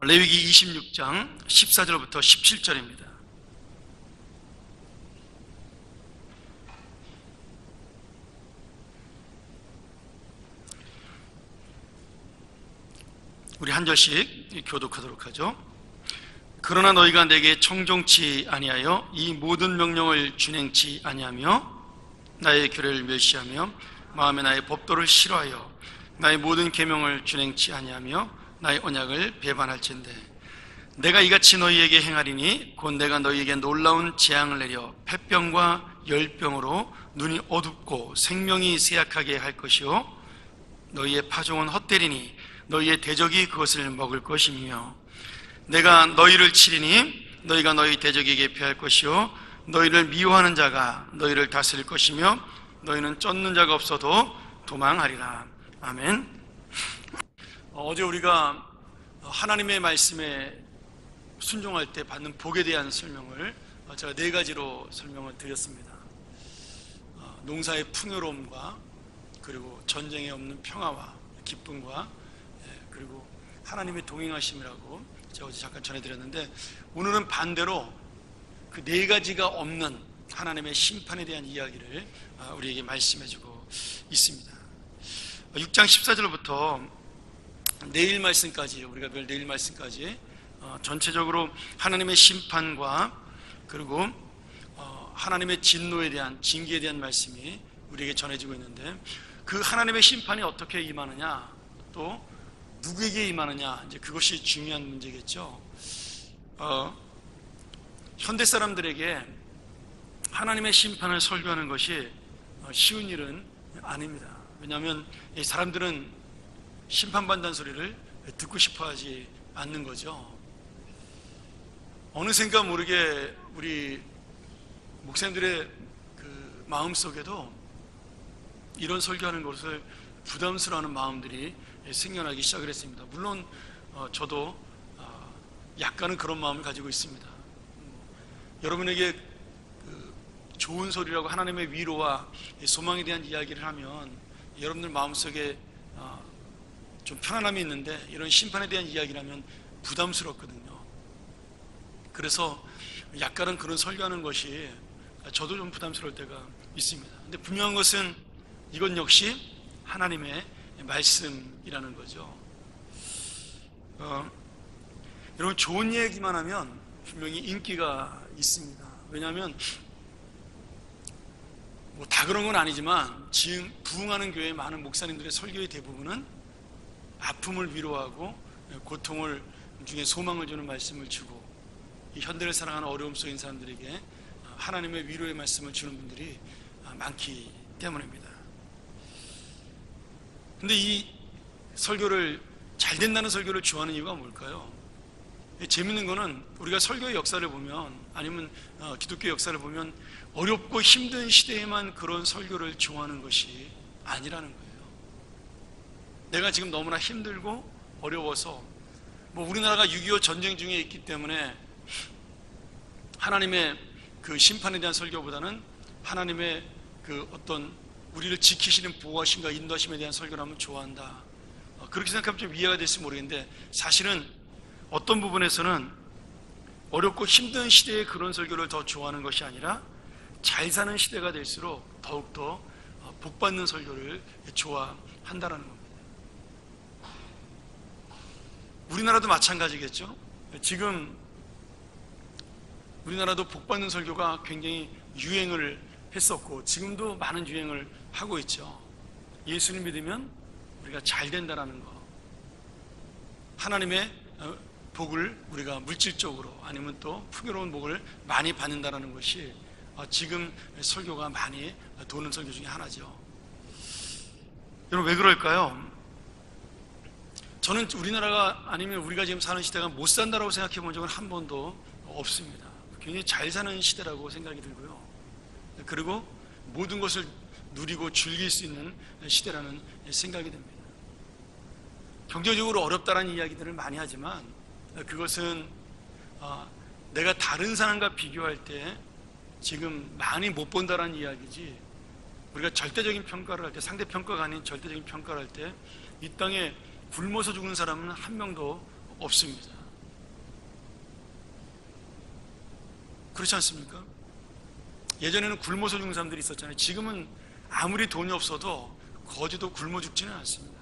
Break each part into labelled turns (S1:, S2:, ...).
S1: 레위기 26장 14절부터 17절입니다. 우리 한 절씩 교독하도록 하죠. 그러나 너희가 내게 청종치 아니하여 이 모든 명령을 준행치 아니하며 나의 규례를 멸시하며 마음에 나의 법도를 싫어하여 나의 모든 계명을 준행치 아니하며 나의 언약을 배반할진대 내가 이같이 너희에게 행하리니 곧 내가 너희에게 놀라운 재앙을 내려 폐병과 열병으로 눈이 어둡고 생명이 쇠약하게 할 것이요 너희의 파종은 헛되리니 너희의 대적이 그것을 먹을 것이며 내가 너희를 치리니 너희가 너희 대적에게 패할 것이요 너희를 미워하는 자가 너희를 다스릴 것이며 너희는 쫓는 자가 없어도 도망하리라. 아멘. 어제 우리가 하나님의 말씀에 순종할 때 받는 복에 대한 설명을 제가 4가지로 설명을 드렸습니다. 농사의 풍요로움과 그리고 전쟁에 없는 평화와 기쁨과 그리고 하나님의 동행하심이라고 제가 어제 잠깐 전해드렸는데, 오늘은 반대로 그 4가지가 없는 하나님의 심판에 대한 이야기를 우리에게 말씀해주고 있습니다. 6장 14절부터 내일 말씀까지, 우리가 별 내일 말씀까지 전체적으로 하나님의 심판과 그리고 하나님의 진노에 대한, 징계에 대한 말씀이 우리에게 전해지고 있는데, 그 하나님의 심판이 어떻게 임하느냐, 또 누구에게 임하느냐, 이제 그것이 중요한 문제겠죠. 현대 사람들에게 하나님의 심판을 설교하는 것이 쉬운 일은 아닙니다. 왜냐하면 이 사람들은 심판받는다는 소리를 듣고 싶어 하지 않는 거죠. 어느샌가 모르게 우리 목사님들의 그 마음속에도 이런 설교하는 것을 부담스러워하는 마음들이 생겨나기 시작을 했습니다. 물론 저도 약간은 그런 마음을 가지고 있습니다. 여러분에게 좋은 소리라고 하나님의 위로와 소망에 대한 이야기를 하면 여러분들 마음속에 좀 편안함이 있는데, 이런 심판에 대한 이야기를 하면 부담스럽거든요. 그래서 약간은 그런 설교하는 것이 저도 좀 부담스러울 때가 있습니다. 근데 분명한 것은 이건 역시 하나님의 말씀이라는 거죠. 여러분, 좋은 얘기만 하면 분명히 인기가 있습니다. 왜냐하면 뭐 다 그런 건 아니지만 부흥하는 교회의 많은 목사님들의 설교의 대부분은 아픔을 위로하고 고통을 중에 소망을 주는 말씀을 주고, 이 현대를 사랑하는 어려움 속인 사람들에게 하나님의 위로의 말씀을 주는 분들이 많기 때문입니다. 근데 이 설교를, 잘 된다는 설교를 좋아하는 이유가 뭘까요? 재밌는 거는 우리가 설교의 역사를 보면, 아니면 기독교 역사를 보면 어렵고 힘든 시대에만 그런 설교를 좋아하는 것이 아니라는 거예요. 내가 지금 너무나 힘들고 어려워서, 뭐 우리나라가 6.25 전쟁 중에 있기 때문에 하나님의 그 심판에 대한 설교보다는 하나님의 그 어떤 우리를 지키시는 보호하심과 인도하심에 대한 설교를 하면 좋아한다, 그렇게 생각하면 좀 이해가 될지 모르겠는데, 사실은 어떤 부분에서는 어렵고 힘든 시대에 그런 설교를 더 좋아하는 것이 아니라 잘 사는 시대가 될수록 더욱더 복받는 설교를 좋아한다는 겁니다. 우리나라도 마찬가지겠죠. 지금 우리나라도 복받는 설교가 굉장히 유행을 했었고 지금도 많은 유행을 하고 있죠. 예수를 믿으면 우리가 잘 된다는 거, 하나님의 복을 우리가 물질적으로 아니면 또 풍요로운 복을 많이 받는다는 것이 지금 설교가 많이 도는 설교 중에 하나죠. 여러분, 왜 그럴까요? 저는 우리나라가, 아니면 우리가 지금 사는 시대가 못 산다라고 생각해 본 적은 한 번도 없습니다. 굉장히 잘 사는 시대라고 생각이 들고요. 그리고 모든 것을 누리고 즐길 수 있는 시대라는 생각이 듭니다. 경제적으로 어렵다는 이야기들을 많이 하지만 그것은 내가 다른 사람과 비교할 때 지금 많이 못 본다는 이야기지, 우리가 절대적인 평가를 할 때, 상대평가가 아닌 절대적인 평가를 할 때 이 땅에 굶어서 죽는 사람은 한 명도 없습니다. 그렇지 않습니까? 예전에는 굶어서 죽는 사람들이 있었잖아요. 지금은 아무리 돈이 없어도 거지도 굶어 죽지는 않습니다.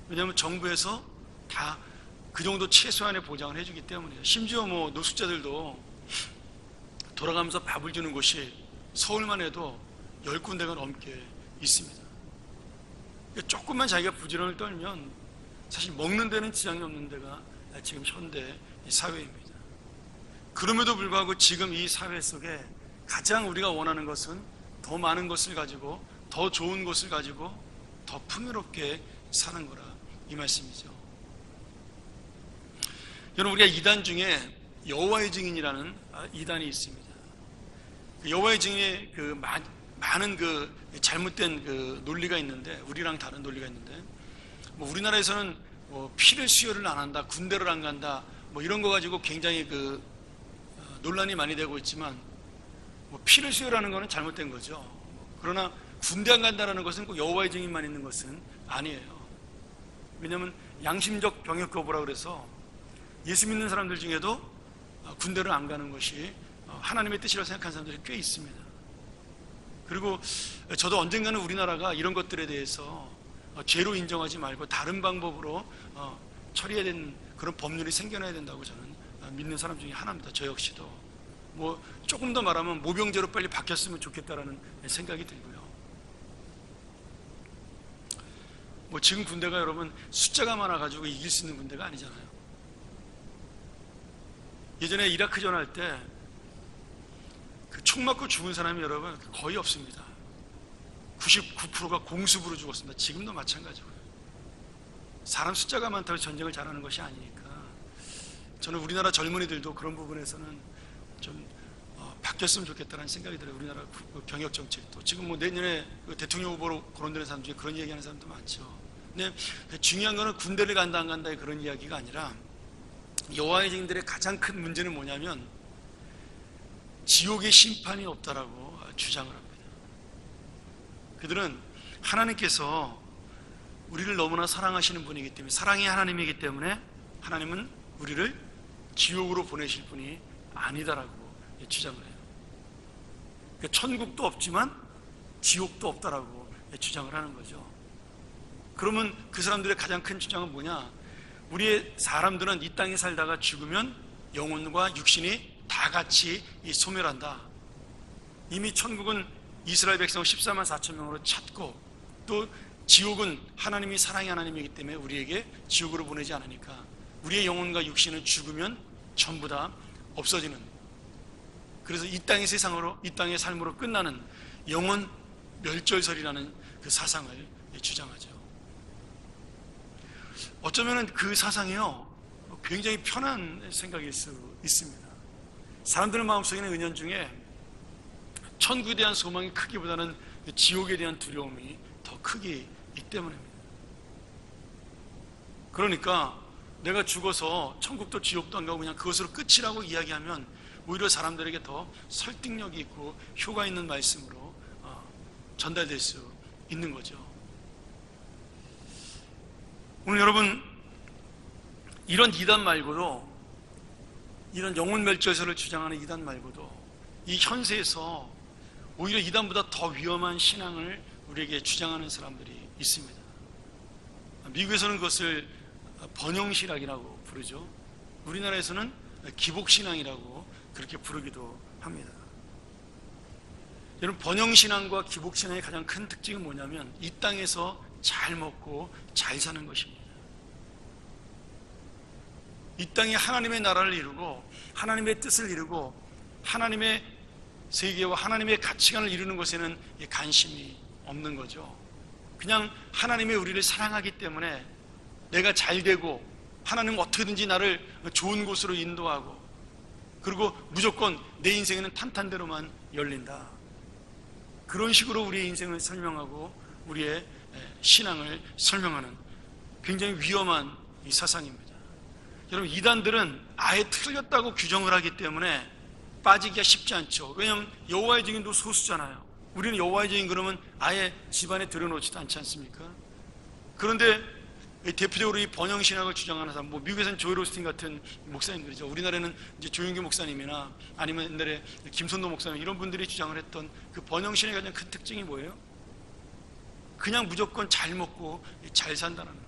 S1: 왜냐하면 정부에서 다 그 정도 최소한의 보장을 해주기 때문이에요. 심지어 뭐 노숙자들도 돌아가면서 밥을 주는 곳이 서울만 해도 10군데가 넘게 있습니다. 조금만 자기가 부지런을 떨면 사실 먹는 데는 지장이 없는 데가 지금 현대 사회입니다. 그럼에도 불구하고 지금 이 사회 속에 가장 우리가 원하는 것은 더 많은 것을 가지고, 더 좋은 것을 가지고, 더 풍요롭게 사는 거라, 이 말씀이죠. 여러분, 우리가 이단 중에 여호와의 증인이라는 이단이 있습니다. 여호와의 증인의 그 많은 그 잘못된 그 논리가 있는데, 우리랑 다른 논리가 있는데, 뭐 우리나라에서는 뭐 피를 수혈을 안 한다, 군대를 안 간다, 뭐 이런 거 가지고 굉장히 그 논란이 많이 되고 있지만, 뭐 피를 수혈하는 거는 잘못된 거죠. 그러나 군대 안 간다라는 것은 꼭 여호와의 증인만 있는 것은 아니에요. 왜냐하면 양심적 병역 거부라 그래서 예수 믿는 사람들 중에도 군대를 안 가는 것이 하나님의 뜻이라고 생각하는 사람들이 꽤 있습니다. 그리고 저도 언젠가는 우리나라가 이런 것들에 대해서 죄로 인정하지 말고 다른 방법으로 처리해야 되는 그런 법률이 생겨나야 된다고 저는 믿는 사람 중에 하나입니다. 저 역시도 뭐 조금 더 말하면 모병제로 빨리 바뀌었으면 좋겠다라는 생각이 들고요. 뭐 지금 군대가 여러분 숫자가 많아가지고 이길 수 있는 군대가 아니잖아요. 예전에 이라크전 할 때 그 총 맞고 죽은 사람이 여러분 거의 없습니다. 99%가 공습으로 죽었습니다. 지금도 마찬가지고요. 사람 숫자가 많다고 전쟁을 잘하는 것이 아니니까 저는 우리나라 젊은이들도 그런 부분에서는 좀 바뀌었으면 좋겠다는 생각이 들어요. 우리나라 병역 정책도 지금 뭐 내년에 대통령 후보로 거론되는 사람 중에 그런 얘기하는 사람도 많죠. 근데 중요한 거는 군대를 간다 안 간다의 그런 이야기가 아니라 여호와의 증인들의 가장 큰 문제는 뭐냐면 지옥의 심판이 없다라고 주장을 합니다. 그들은 하나님께서 우리를 너무나 사랑하시는 분이기 때문에, 사랑이 하나님이기 때문에 하나님은 우리를 지옥으로 보내실 분이 아니다라고 주장을 해요. 그러니까 천국도 없지만 지옥도 없다라고 주장을 하는 거죠. 그러면 그 사람들의 가장 큰 주장은 뭐냐? 우리의 사람들은 이 땅에 살다가 죽으면 영혼과 육신이 다 같이 소멸한다. 이미 천국은 이스라엘 백성 14만 4천 명으로 찾고, 또 지옥은 하나님이 사랑의 하나님이기 때문에 우리에게 지옥으로 보내지 않으니까 우리의 영혼과 육신은 죽으면 전부 다 없어지는, 그래서 이 땅의 세상으로, 이 땅의 삶으로 끝나는 영혼 멸절설이라는 그 사상을 주장하죠. 어쩌면 그 사상이요 굉장히 편한 생각일 수 있습니다. 사람들 마음속에는 은연중에 천국에 대한 소망이 크기보다는 지옥에 대한 두려움이 더 크기 때문입니다. 그러니까 내가 죽어서 천국도 지옥도 안 가고 그냥 그것으로 끝이라고 이야기하면 오히려 사람들에게 더 설득력이 있고 효과 있는 말씀으로 전달될 수 있는 거죠. 오늘 여러분, 이런 이단 말고도, 이런 영혼 멸절설을 주장하는 이단 말고도 이 현세에서 오히려 이단보다 더 위험한 신앙을 우리에게 주장하는 사람들이 있습니다. 미국에서는 그것을 번영신학이라고 부르죠. 우리나라에서는 기복신앙이라고 그렇게 부르기도 합니다. 여러분, 번영신앙과 기복신앙의 가장 큰 특징은 뭐냐면 이 땅에서 잘 먹고 잘 사는 것입니다. 이 땅에 하나님의 나라를 이루고 하나님의 뜻을 이루고 하나님의 세계와 하나님의 가치관을 이루는 것에는 관심이 없는 거죠. 그냥 하나님이 우리를 사랑하기 때문에 내가 잘 되고 하나님은 어떻게든지 나를 좋은 곳으로 인도하고, 그리고 무조건 내 인생에는 탄탄대로만 열린다. 그런 식으로 우리의 인생을 설명하고 우리의 신앙을 설명하는 굉장히 위험한 이 사상입니다. 여러분, 이단들은 아예 틀렸다고 규정을 하기 때문에 빠지기가 쉽지 않죠. 왜냐하면 여호와의 증인도 소수잖아요. 우리는 여호와의 증인 그러면 아예 집안에 들여놓지도 않지 않습니까? 그런데 대표적으로 이 번영신학을 주장하는 사람, 미국에서는 조엘 오스틴 같은 목사님들이죠. 우리나라에는 이제 조윤규 목사님이나 아니면 옛날에 김선도 목사님, 이런 분들이 주장을 했던 그 번영신학의 가장 큰 특징이 뭐예요? 그냥 무조건 잘 먹고 잘 산다는 거예요.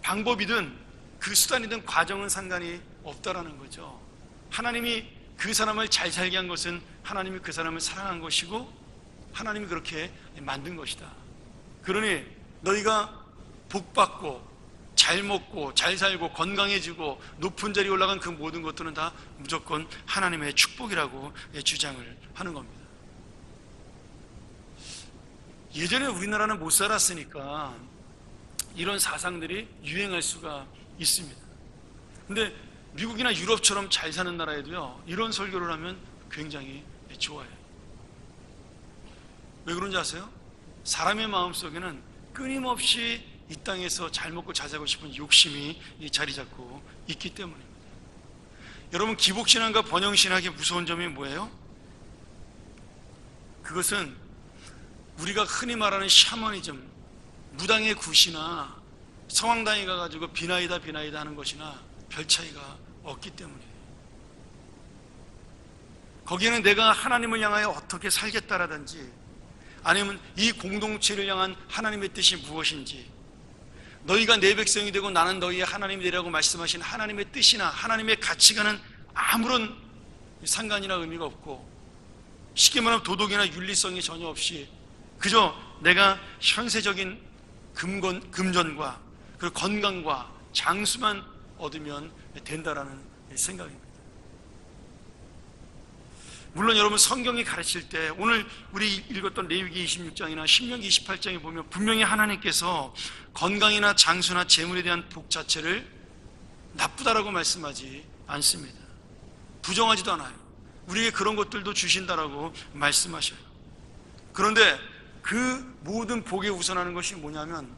S1: 방법이든 그 수단이든 과정은 상관이 없다라는 거죠. 하나님이 그 사람을 잘 살게 한 것은 하나님이 그 사람을 사랑한 것이고 하나님이 그렇게 만든 것이다. 그러니 너희가 복받고 잘 먹고 잘 살고 건강해지고 높은 자리에 올라간 그 모든 것들은 다 무조건 하나님의 축복이라고 주장을 하는 겁니다. 예전에 우리나라는 못 살았으니까 이런 사상들이 유행할 수가 있습니다. 근데 미국이나 유럽처럼 잘 사는 나라에도요, 이런 설교를 하면 굉장히 좋아요. 왜 그런지 아세요? 사람의 마음속에는 끊임없이 이 땅에서 잘 먹고 잘 살고 싶은 욕심이 자리 잡고 있기 때문입니다. 여러분, 기복신앙과 번영신학의 무서운 점이 뭐예요? 그것은 우리가 흔히 말하는 샤머니즘, 무당의 굿이나 성황당에 가가지고 비나이다 하는 것이나 별 차이가 없기 때문이에요. 거기에는 내가 하나님을 향하여 어떻게 살겠다라든지, 아니면 이 공동체를 향한 하나님의 뜻이 무엇인지, 너희가 내 백성이 되고 나는 너희의 하나님이 되라고 말씀하신 하나님의 뜻이나 하나님의 가치관은 아무런 상관이나 의미가 없고, 쉽게 말하면 도덕이나 윤리성이 전혀 없이 그저 내가 현세적인 금전과 그리고 건강과 장수만 얻으면 된다라는 생각입니다. 물론 여러분, 성경이 가르칠 때 오늘 우리 읽었던 레위기 26장이나 신명기 28장에 보면 분명히 하나님께서 건강이나 장수나 재물에 대한 복 자체를 나쁘다라고 말씀하지 않습니다. 부정하지도 않아요. 우리에게 그런 것들도 주신다라고 말씀하셔요. 그런데 그 모든 복에 우선하는 것이 뭐냐면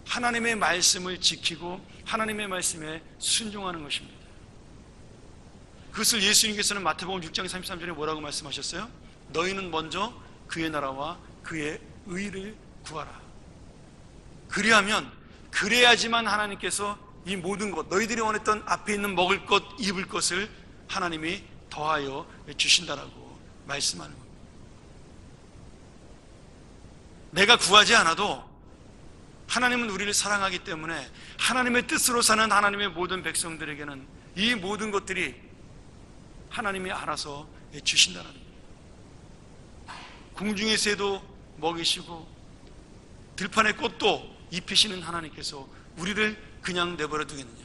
S1: 하나님의 말씀을 지키고 하나님의 말씀에 순종하는 것입니다. 그것을 예수님께서는 마태복음 6장 33절에 뭐라고 말씀하셨어요? 너희는 먼저 그의 나라와 그의 의를 구하라. 그래야지만 하나님께서 이 모든 것, 너희들이 원했던 앞에 있는 먹을 것, 입을 것을 하나님이 더하여 주신다라고 말씀하는 겁니다. 내가 구하지 않아도 하나님은 우리를 사랑하기 때문에 하나님의 뜻으로 사는 하나님의 모든 백성들에게는 이 모든 것들이 하나님이 알아서 주신다는 거예요. 궁중의 새도 먹이시고 들판의 꽃도 입히시는 하나님께서 우리를 그냥 내버려 두겠느냐?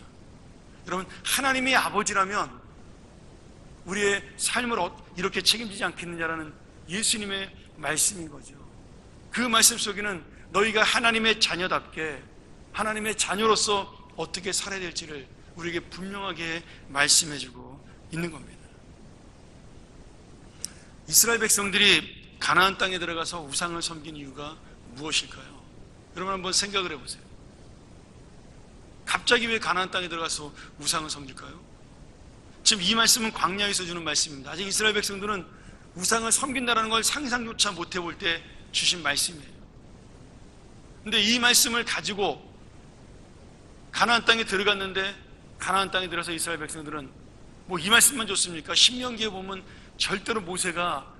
S1: 여러분, 하나님이 아버지라면 우리의 삶을 이렇게 책임지지 않겠느냐라는 예수님의 말씀인 거죠. 그 말씀 속에는 너희가 하나님의 자녀답게 하나님의 자녀로서 어떻게 살아야 될지를 우리에게 분명하게 말씀해주고 있는 겁니다. 이스라엘 백성들이 가나안 땅에 들어가서 우상을 섬긴 이유가 무엇일까요? 여러분, 한번 생각을 해보세요. 갑자기 왜 가나안 땅에 들어가서 우상을 섬길까요? 지금 이 말씀은 광야에서 주는 말씀입니다. 아직 이스라엘 백성들은 우상을 섬긴다는 걸 상상조차 못 해볼 때 주신 말씀이에요. 근데 이 말씀을 가지고 가나안 땅에 들어갔는데, 가나안 땅에 들어서 이스라엘 백성들은 이 말씀만 줬습니까? 신명기에 보면 절대로 모세가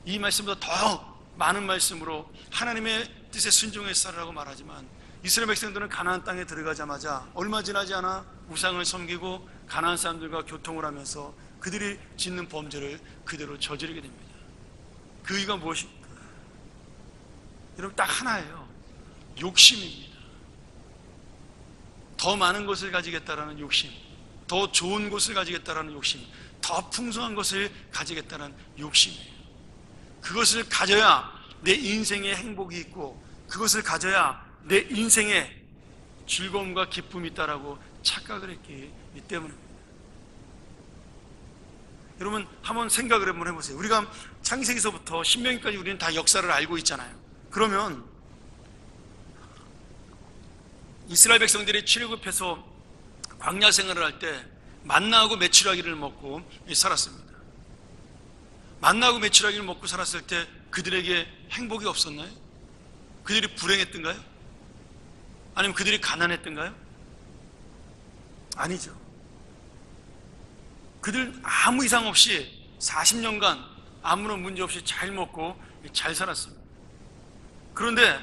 S1: 이 말씀보다 더 많은 말씀으로 하나님의 뜻에 순종해서 살으라고 말하지만, 이스라엘 백성들은 가나안 땅에 들어가자마자 얼마 지나지 않아 우상을 섬기고 가나안 사람들과 교통을 하면서 그들이 짓는 범죄를 그대로 저지르게 됩니다. 그 이유가 무엇입니까? 여러분, 딱 하나예요. 욕심입니다. 더 많은 것을 가지겠다라는 욕심, 더 좋은 것을 가지겠다라는 욕심, 더 풍성한 것을 가지겠다는 욕심이에요. 그것을 가져야 내 인생에 행복이 있고, 그것을 가져야 내 인생에 즐거움과 기쁨이 있다라고 착각을 했기 때문입니다. 여러분, 한번 생각을 한번 해보세요. 우리가 창세기서부터 신명기까지 우리는 다 역사를 알고 있잖아요. 그러면 이스라엘 백성들이 출애굽해서 광야 생활을 할 때 만나하고 메추라기를 먹고 살았습니다. 만나하고 메추라기를 먹고 살았을 때 그들에게 행복이 없었나요? 그들이 불행했던가요? 아니면 그들이 가난했던가요? 아니죠. 그들 아무 이상 없이 40년간 아무런 문제 없이 잘 먹고 잘 살았습니다. 그런데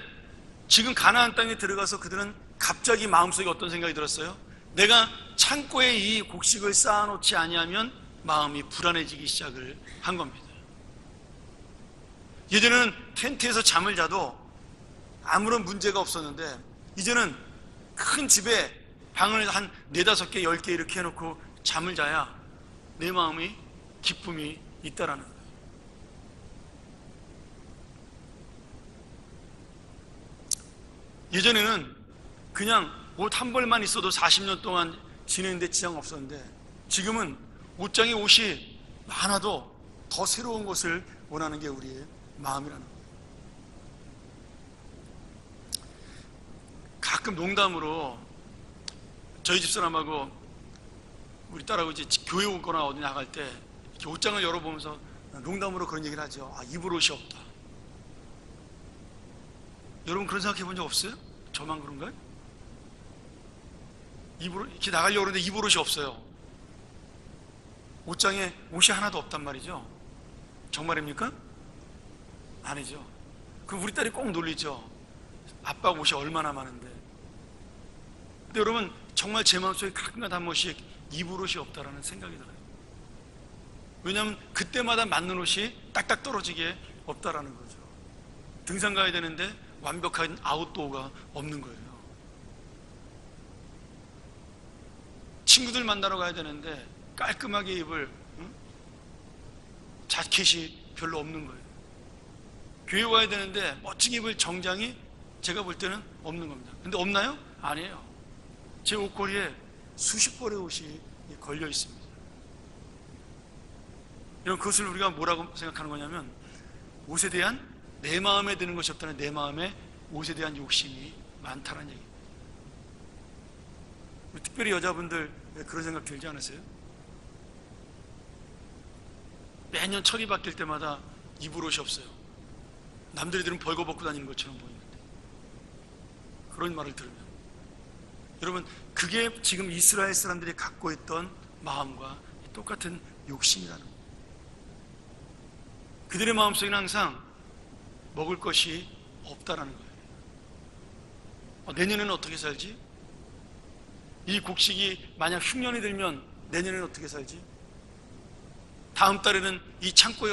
S1: 지금 가나안 땅에 들어가서 그들은 갑자기 마음속에 어떤 생각이 들었어요? 내가 창고에 이 곡식을 쌓아놓지 아니하면 마음이 불안해지기 시작을 한 겁니다. 예전에는 텐트에서 잠을 자도 아무런 문제가 없었는데 이제는 큰 집에 방을 한 4-5개, 10개 이렇게 해놓고 잠을 자야 내 마음이 기쁨이 있다라는 거예요. 예전에는 그냥 옷 한 벌만 있어도 40년 동안 지내는데 지장 없었는데 지금은 옷장에 옷이 많아도 더 새로운 것을 원하는 게 우리의 마음이라는 거예요. 가끔 농담으로 저희 집사람하고 우리 딸하고 이제 교회 오거나 어디 나갈 때 이렇게 옷장을 열어보면서 농담으로 그런 얘기를 하죠. 입을 옷이 없다. 여러분 그런 생각해 본 적 없어요? 저만 그런가요? 이렇게 나가려고 그러는데 입을 옷이 없어요. 옷장에 옷이 하나도 없단 말이죠. 정말입니까? 아니죠. 그럼 우리 딸이 꼭 놀리죠. 아빠 옷이 얼마나 많은데. 근데 여러분 정말 제 마음속에 가끔가다 한 번씩 입을 옷이 없다라는 생각이 들어요. 왜냐하면 그때마다 맞는 옷이 딱딱 떨어지게 없다라는 거죠. 등산 가야 되는데 완벽한 아웃도어가 없는 거예요. 친구들 만나러 가야 되는데 깔끔하게 입을 자켓이 별로 없는 거예요. 교회 와야 되는데 멋지게 입을 정장이 제가 볼 때는 없는 겁니다. 근데 없나요? 아니에요. 제 옷걸이에 수십 벌의 옷이 걸려 있습니다. 이런 그것을 우리가 뭐라고 생각하는 거냐면 옷에 대한 내 마음에 드는 것이 없다는 내 마음에 옷에 대한 욕심이 많다는 얘기입니다. 특별히 여자분들 그런 생각 들지 않으세요? 매년 철이 바뀔 때마다 입을 옷이 없어요. 남들이들은 벌거벗고 다니는 것처럼 보이는데 그런 말을 들으면 여러분 그게 지금 이스라엘 사람들이 갖고 있던 마음과 똑같은 욕심이라는 거예요. 그들의 마음속에는 항상 먹을 것이 없다라는 거예요. 내년에는 어떻게 살지? 이 곡식이 만약 흉년이 들면 내년에는 어떻게 살지? 다음 달에는 이 창고에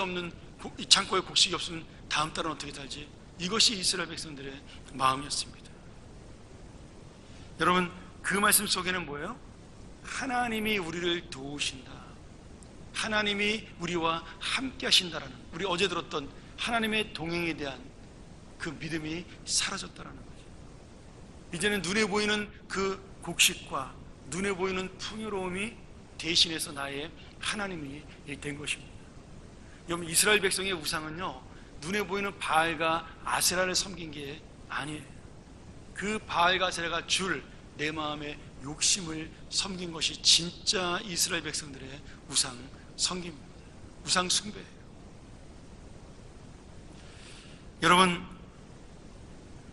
S1: 곡식이 없으면 다음 달은 어떻게 살지? 이것이 이스라엘 백성들의 마음이었습니다. 여러분 그 말씀 속에는 뭐예요? 하나님이 우리를 도우신다. 하나님이 우리와 함께 하신다라는, 우리 어제 들었던 하나님의 동행에 대한 그 믿음이 사라졌다라는 거죠. 이제는 눈에 보이는 그 곡식과 눈에 보이는 풍요로움이 대신해서 나의 하나님이 된 것입니다. 여러분 이스라엘 백성의 우상은요 눈에 보이는 바알과 아세라를 섬긴 게 아니에요. 그 바알과 아세라가 줄 내 마음의 욕심을 섬긴 것이 진짜 이스라엘 백성들의 우상 섬김입니다. 우상 숭배예요. 여러분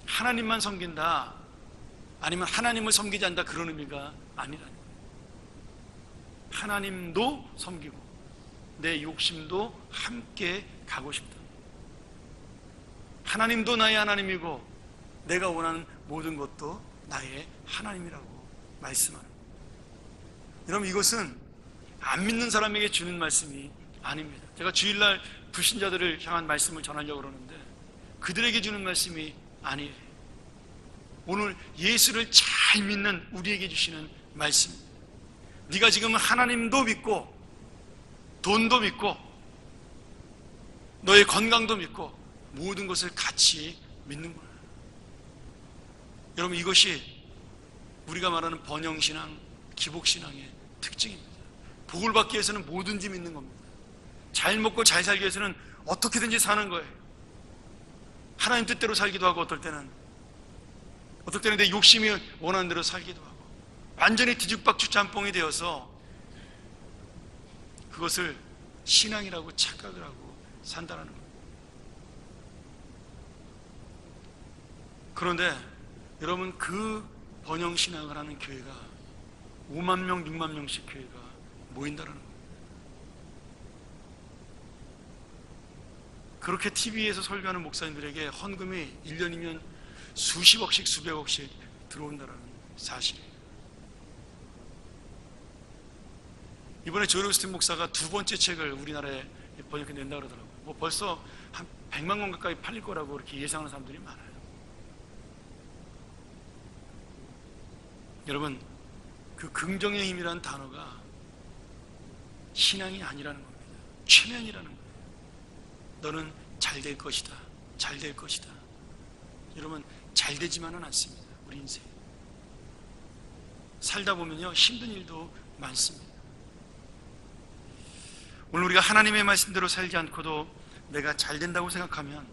S1: 하나님만 섬긴다 아니면 하나님을 섬기지 않는다 그런 의미가 아니라는 거예요. 하나님도 섬기고 내 욕심도 함께 가고 싶다. 하나님도 나의 하나님이고 내가 원하는 모든 것도 나의 하나님이라고 말씀하는 거예요. 여러분 이것은 안 믿는 사람에게 주는 말씀이 아닙니다. 제가 주일날 불신자들을 향한 말씀을 전하려고 그러는데 그들에게 주는 말씀이 아니에요. 오늘 예수를 잘 믿는 우리에게 주시는 말씀입니다. 네가 지금 하나님도 믿고 돈도 믿고 너의 건강도 믿고 모든 것을 같이 믿는 거예요. 여러분 이것이 우리가 말하는 번영신앙, 기복신앙의 특징입니다. 복을 받기 위해서는 뭐든지 믿는 겁니다. 잘 먹고 잘 살기 위해서는 어떻게든지 사는 거예요. 하나님 뜻대로 살기도 하고 어떨 때는 내 욕심이 원하는 대로 살기도 하고 완전히 뒤죽박죽 짬뽕이 되어서 그것을 신앙이라고 착각을 하고 산다는 거예요. 그런데 여러분 그 번영신앙을 하는 교회가 5만 명, 6만 명씩 교회가 모인다는 거예요. 그렇게 TV에서 설교하는 목사님들에게 헌금이 1년이면 수십억씩 수백억씩 들어온다는 사실이에요. 이번에 조엘 오스틴 목사가 두 번째 책을 우리나라에 번역해 낸다 그러더라고요. 뭐 벌써 한 100만 권 가까이 팔릴 거라고 그렇게 예상하는 사람들이 많아요. 여러분, 그 긍정의 힘이라는 단어가 신앙이 아니라는 겁니다. 최면이라는 거예요. 너는 잘 될 것이다. 잘 될 것이다. 여러분, 잘 되지만은 않습니다. 우리 인생 살다 보면요, 힘든 일도 많습니다. 오늘 우리가 하나님의 말씀대로 살지 않고도 내가 잘 된다고 생각하면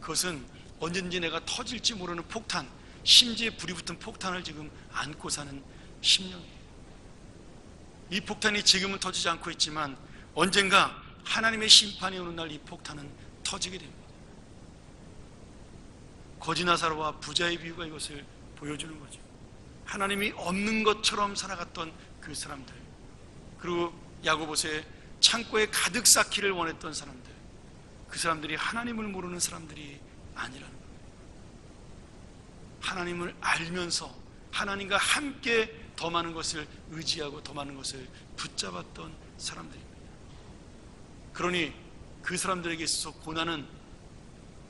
S1: 그것은 언제든지 내가 터질지 모르는 폭탄, 심지에 불이 붙은 폭탄을 지금 안고 사는 심령이에요. 이 폭탄이 지금은 터지지 않고 있지만 언젠가 하나님의 심판이 오는 날 이 폭탄은 터지게 됩니다. 거지 나사로와 부자의 비유가 이것을 보여주는 거죠. 하나님이 없는 것처럼 살아갔던 그 사람들, 그리고 야고보서에 창고에 가득 쌓기를 원했던 사람들, 그 사람들이 하나님을 모르는 사람들이 아니라는 거예요. 하나님을 알면서 하나님과 함께 더 많은 것을 의지하고 더 많은 것을 붙잡았던 사람들입니다. 그러니 그 사람들에게 있어서 고난은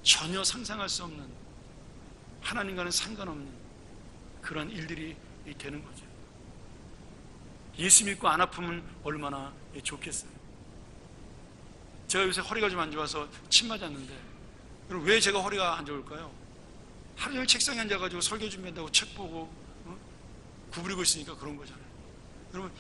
S1: 전혀 상상할 수 없는, 하나님과는 상관없는 그런 일들이 되는 거죠. 예수 믿고 안 아프면 얼마나 좋겠어요. 제가 요새 허리가 좀 안 좋아서 침 맞았는데, 그럼 왜 제가 허리가 안 좋을까요? 하루 종일 책상에 앉아가지고 설교 준비한다고 책 보고 구부리고 있으니까 그런 거잖아요. 여러분,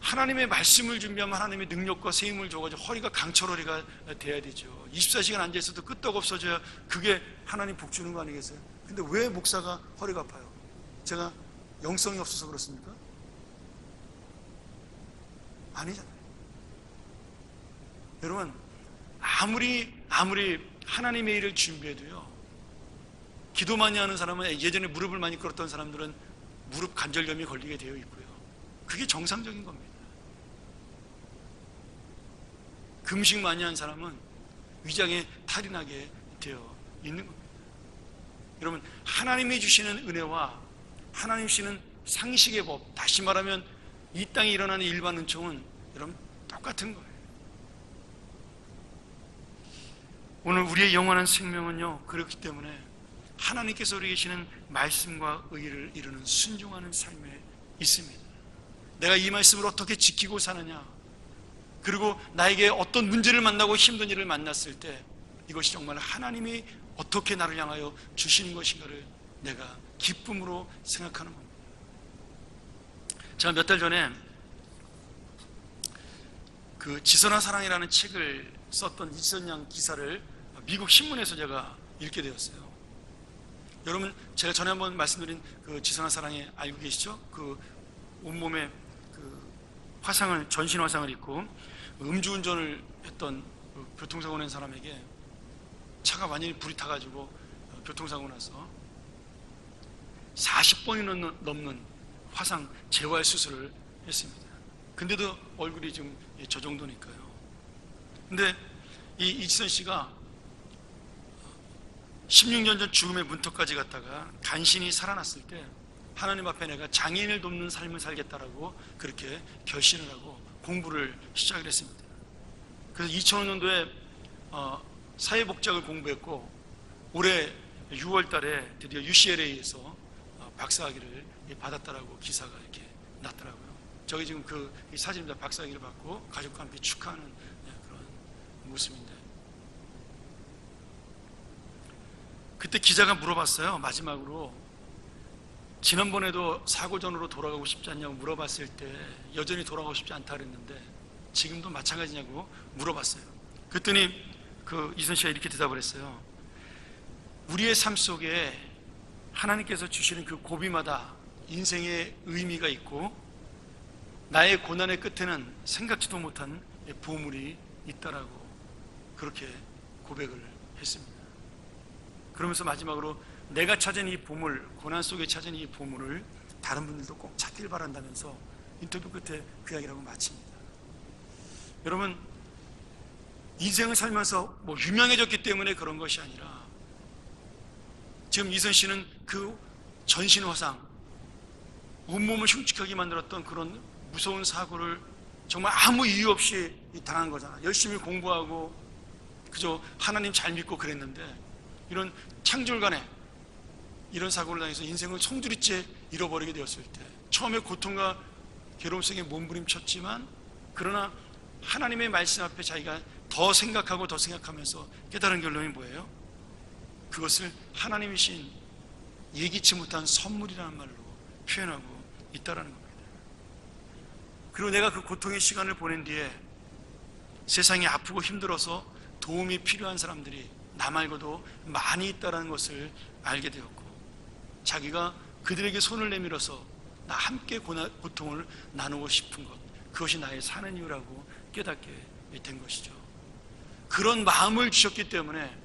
S1: 하나님의 말씀을 준비하면 하나님의 능력과 세임을 줘가지고 허리가 강철허리가 돼야 되죠. 24시간 앉아있어도 끄떡 없어져야 그게 하나님 복 주는 거 아니겠어요? 근데 왜 목사가 허리가 아파요? 제가 영성이 없어서 그렇습니까? 아니잖아요. 여러분, 아무리 하나님의 일을 준비해도요, 기도 많이 하는 사람은, 예전에 무릎을 많이 꿇었던 사람들은 무릎 관절염이 걸리게 되어 있고요. 그게 정상적인 겁니다. 금식 많이 한 사람은 위장에 탈이 나게 되어 있는 겁니다. 여러분, 하나님이 주시는 은혜와 하나님 주시는 상식의 법, 다시 말하면 이 땅에 일어나는 일반 은총은 여러분 똑같은 거예요. 오늘 우리의 영원한 생명은요, 그렇기 때문에 하나님께서 우리 계시는 말씀과 의를 이루는 순종하는 삶에 있습니다. 내가 이 말씀을 어떻게 지키고 사느냐, 그리고 나에게 어떤 문제를 만나고 힘든 일을 만났을 때 이것이 정말 하나님이 어떻게 나를 향하여 주시는 것인가를 내가 기쁨으로 생각하는 겁니다. 제가 몇 달 전에 그 지선한 사랑이라는 책을 썼던 이선양 기사를 미국 신문에서 제가 읽게 되었어요. 여러분, 제가 전에 한번 말씀드린 그 지선한 사랑에 알고 계시죠? 그 온몸에 그 화상을, 전신 화상을 입고 음주운전을 했던 그 교통사고 낸 사람에게 차가 완전히 불이 타가지고 교통사고 나서 40번이 넘는 화상 재활 수술을 했습니다. 근데도 얼굴이 지금 저 정도니까요. 근데 이 이지선 씨가 16년 전 죽음의 문턱까지 갔다가 간신히 살아났을 때 하나님 앞에 내가 장애인을 돕는 삶을 살겠다라고 그렇게 결심을 하고 공부를 시작을 했습니다. 그래서 2005년도에 사회복지학을 공부했고 올해 6월 달에 드디어 UCLA에서 박사학위를 받았다라고 기사가 이렇게 났더라고요. 저기 지금 그 사진입니다. 박사학위를 받고 가족과 함께 축하하는 그런 모습인데, 그때 기자가 물어봤어요. 마지막으로 지난번에도 사고 전으로 돌아가고 싶지 않냐고 물어봤을 때 여전히 돌아가고 싶지 않다 그랬는데 지금도 마찬가지냐고 물어봤어요. 그랬더니 그 이선 씨가 이렇게 대답을 했어요. 우리의 삶 속에 하나님께서 주시는 그 고비마다 인생의 의미가 있고 나의 고난의 끝에는 생각지도 못한 보물이 있다라고 그렇게 고백을 했습니다. 그러면서 마지막으로 내가 찾은 이 보물, 고난 속에 찾은 이 보물을 다른 분들도 꼭 찾길 바란다면서 인터뷰 끝에 그 이야기라고 마칩니다. 여러분, 인생을 살면서 뭐 유명해졌기 때문에 그런 것이 아니라 지금 이선 씨는 그 전신 화상, 온몸을 흉측하게 만들었던 그런 무서운 사고를 정말 아무 이유 없이 당한 거잖아. 열심히 공부하고 그저 하나님 잘 믿고 그랬는데 이런 창졸간에 이런 사고를 당해서 인생을 송두리째 잃어버리게 되었을 때 처음에 고통과 괴로움 속에 몸부림쳤지만 그러나 하나님의 말씀 앞에 자기가 더 생각하고 더 생각하면서 깨달은 결론이 뭐예요? 그것을 하나님이신 예기치 못한 선물이라는 말로 표현하고 있다라는 겁니다. 그리고 내가 그 고통의 시간을 보낸 뒤에 세상이 아프고 힘들어서 도움이 필요한 사람들이 나 말고도 많이 있다는 것을 알게 되었고 자기가 그들에게 손을 내밀어서 나 함께 고통을 나누고 싶은 것, 그것이 나의 사는 이유라고 깨닫게 된 것이죠. 그런 마음을 주셨기 때문에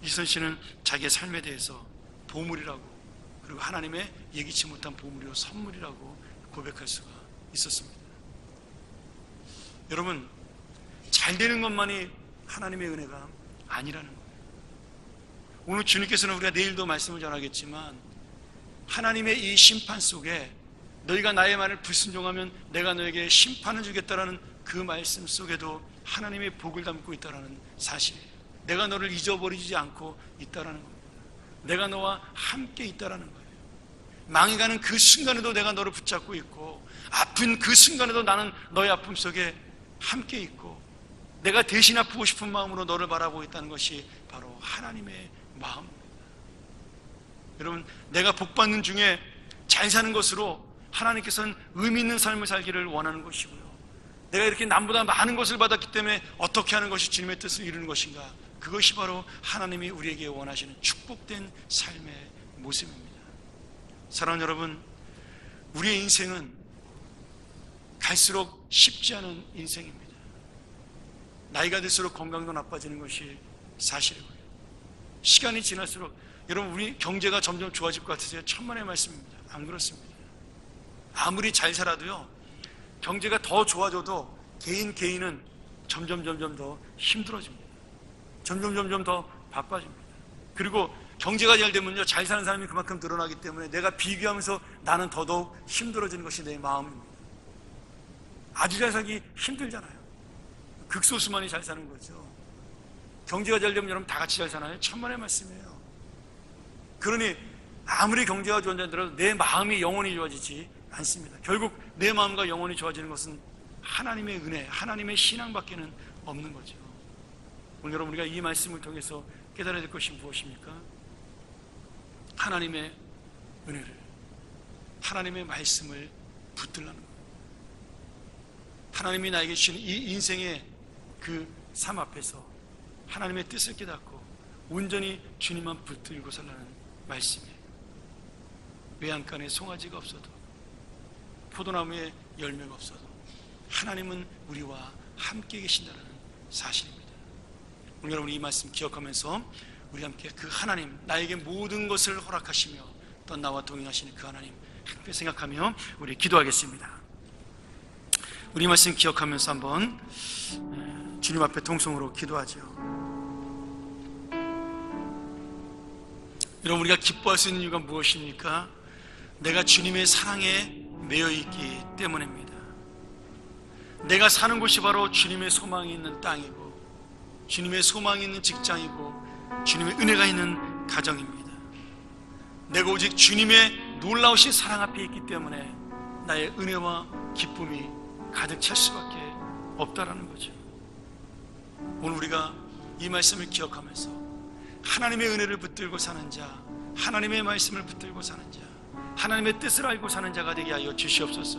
S1: 이선 씨는 자기의 삶에 대해서 보물이라고, 그리고 하나님의 예기치 못한 보물이요 선물이라고 고백할 수가 있었습니다. 여러분, 잘 되는 것만이 하나님의 은혜가 아니라는 거예요. 오늘 주님께서는 우리가 내일도 말씀을 전하겠지만 하나님의 이 심판 속에 너희가 나의 말을 불순종하면 내가 너에게 심판을 주겠다라는 그 말씀 속에도 하나님의 복을 담고 있다는 사실이에요. 내가 너를 잊어버리지 않고 있다는 겁니다. 내가 너와 함께 있다는 거예요. 망해가는 그 순간에도 내가 너를 붙잡고 있고 아픈 그 순간에도 나는 너의 아픔 속에 함께 있고 내가 대신 아프고 싶은 마음으로 너를 바라보고 있다는 것이 바로 하나님의 마음입니다. 여러분, 내가 복받는 중에 잘 사는 것으로 하나님께서는 의미 있는 삶을 살기를 원하는 것이고요, 내가 이렇게 남보다 많은 것을 받았기 때문에 어떻게 하는 것이 주님의 뜻을 이루는 것인가, 그것이 바로 하나님이 우리에게 원하시는 축복된 삶의 모습입니다. 사랑하는 여러분, 우리의 인생은 갈수록 쉽지 않은 인생입니다. 나이가 들수록 건강도 나빠지는 것이 사실이고요, 시간이 지날수록 여러분 우리 경제가 점점 좋아질 것 같으세요? 천만의 말씀입니다. 안 그렇습니다. 아무리 잘 살아도요, 경제가 더 좋아져도 개인은 점점 더 힘들어집니다. 점점 더 바빠집니다. 그리고 경제가 잘 되면요, 잘 사는 사람이 그만큼 늘어나기 때문에 내가 비교하면서 나는 더더욱 힘들어지는 것이 내 마음입니다. 아주 잘 살기 힘들잖아요. 극소수만이 잘 사는 거죠. 경제가 잘 되면 여러분 다 같이 잘 사나요? 천만의 말씀이에요. 그러니 아무리 경제가 좋아진다더라도 내 마음이 영원히 좋아지지 않습니다. 결국 내 마음과 영원히 좋아지는 것은 하나님의 은혜, 하나님의 신앙밖에는 없는 거죠. 오늘 여러분, 우리가 이 말씀을 통해서 깨달아야 될 것이 무엇입니까? 하나님의 은혜를, 하나님의 말씀을 붙들라는 거예요. 하나님이 나에게 주시는 이 인생의 그 삶 앞에서 하나님의 뜻을 깨닫고 온전히 주님만 붙들고 살라는 말씀이에요. 외양간에 송아지가 없어도, 포도나무에 열매가 없어도 하나님은 우리와 함께 계신다는 사실입니다. 오늘 여러분, 이 말씀 기억하면서 우리 함께 그 하나님, 나에게 모든 것을 허락하시며 또 나와 동행하시는 그 하나님 함께 생각하며 우리 기도하겠습니다. 우리 말씀 기억하면서 한번 주님 앞에 동성으로 기도하죠. 여러분, 우리가 기뻐할 수 있는 이유가 무엇입니까? 내가 주님의 사랑에 매여 있기 때문입니다. 내가 사는 곳이 바로 주님의 소망이 있는 땅이고 주님의 소망이 있는 직장이고 주님의 은혜가 있는 가정입니다. 내가 오직 주님의 놀라우신 사랑 앞에 있기 때문에 나의 은혜와 기쁨이 가득 찰 수밖에 없다라는 거죠. 오늘 우리가 이 말씀을 기억하면서 하나님의 은혜를 붙들고 사는 자, 하나님의 말씀을 붙들고 사는 자, 하나님의 뜻을 알고 사는 자가 되게 하여 주시옵소서.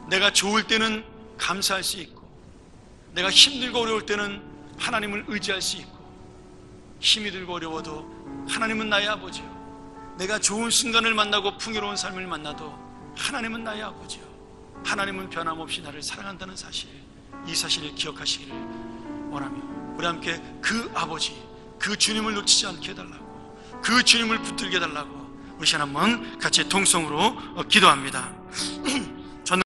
S1: 내가 좋을 때는 감사할 수 있고, 내가 힘들고 어려울 때는 하나님을 의지할 수 있고, 힘이 들고 어려워도 하나님은 나의 아버지요, 내가 좋은 순간을 만나고 풍요로운 삶을 만나도 하나님은 나의 아버지요, 하나님은 변함없이 나를 사랑한다는 사실, 이 사실을 기억하시기를 원하며 우리 함께 그 아버지, 그 주님을 놓치지 않게 해달라고, 그 주님을 붙들게 해달라고 우리 시간 한번 같이 통성으로 기도합니다.